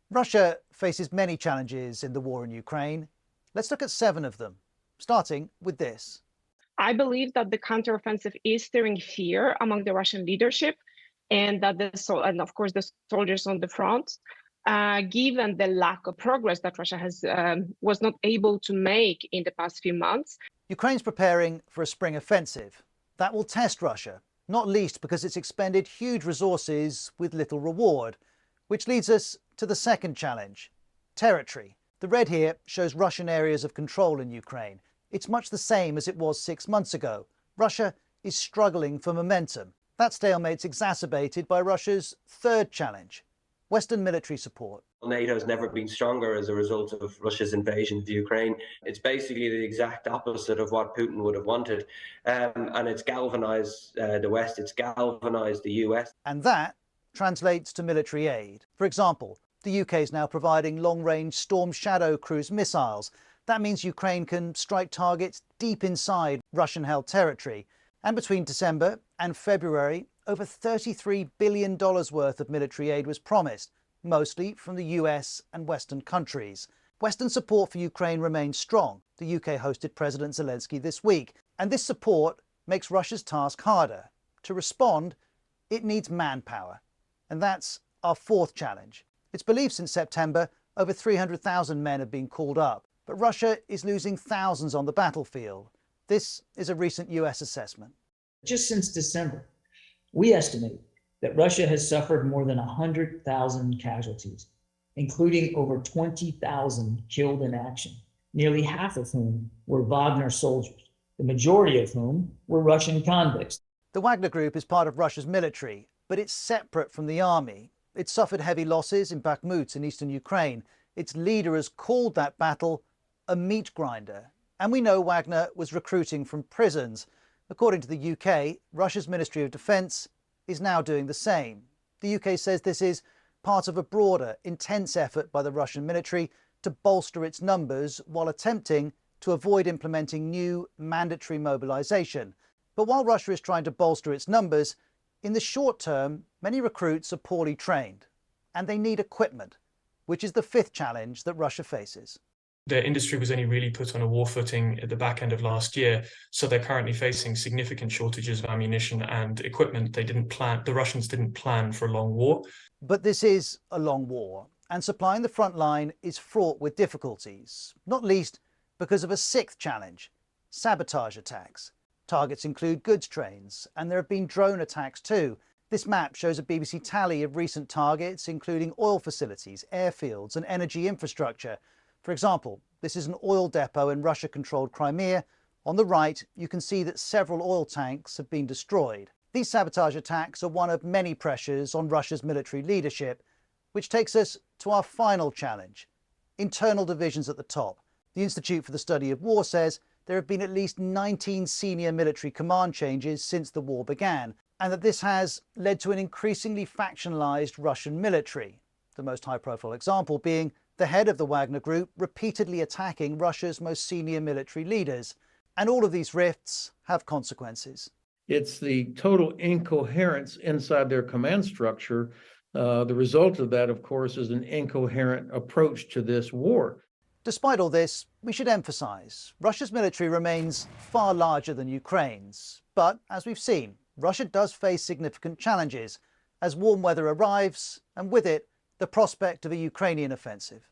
Russia faces many challenges in the war in Ukraine. Let's look at 7 of them, starting with this. I believe that the counteroffensive is stirring fear among the Russian leadership, and that and of course the soldiers on the front, given the lack of progress that Russia was not able to make in the past few months. Ukraine's preparing for a spring offensive. That will test Russia, not least because it's expended huge resources with little reward, which leads us to the second challenge: territory. The red here shows Russian areas of control in Ukraine. It's much the same as it was 6 months ago. Russia is struggling for momentum. That stalemate's exacerbated by Russia's third challenge: Western military support. NATO's never been stronger as a result of Russia's invasion of Ukraine. It's basically the exact opposite of what Putin would have wanted. And it's galvanized the West, it's galvanized the US. And that translates to military aid. For example, the UK is now providing long-range Storm Shadow cruise missiles. That means Ukraine can strike targets deep inside Russian-held territory. And between December and February, over $33 billion worth of military aid was promised, mostly from the US and Western countries. Western support for Ukraine remains strong. The UK hosted President Zelensky this week, and this support makes Russia's task harder. To respond, it needs manpower. And that's our fourth challenge. It's believed since September, over 300,000 men have been called up, but Russia is losing thousands on the battlefield. This is a recent US assessment. Just since December, we estimate that Russia has suffered more than 100,000 casualties, including over 20,000 killed in action, nearly half of whom were Wagner soldiers, the majority of whom were Russian convicts. The Wagner Group is part of Russia's military, but it's separate from the army. It suffered heavy losses in Bakhmut in eastern Ukraine. Its leader has called that battle a meat grinder. And we know Wagner was recruiting from prisons. According to the UK, Russia's Ministry of Defence is now doing the same. The UK says this is part of a broader, intense effort by the Russian military to bolster its numbers while attempting to avoid implementing new mandatory mobilisation. But while Russia is trying to bolster its numbers, in the short term, many recruits are poorly trained, and they need equipment, which is the fifth challenge that Russia faces. The industry was only really put on a war footing at the back end of last year, so they're currently facing significant shortages of ammunition and equipment. The Russians didn't plan for a long war. But this is a long war, and supplying the front line is fraught with difficulties, not least because of a sixth challenge: sabotage attacks. Targets include goods trains, and there have been drone attacks too. This map shows a BBC tally of recent targets, including oil facilities, airfields, and energy infrastructure. For example, this is an oil depot in Russia-controlled Crimea. On the right, you can see that several oil tanks have been destroyed. These sabotage attacks are one of many pressures on Russia's military leadership, which takes us to our final challenge: internal divisions at the top. The Institute for the Study of War says there have been at least 19 senior military command changes since the war began, and that this has led to an increasingly factionalized Russian military. The most high-profile example being the head of the Wagner Group repeatedly attacking Russia's most senior military leaders. And all of these rifts have consequences. It's the total incoherence inside their command structure. The result of that, of course, is an incoherent approach to this war. Despite all this, we should emphasize Russia's military remains far larger than Ukraine's. But as we've seen, Russia does face significant challenges as warm weather arrives, and with it, the prospect of a Ukrainian offensive.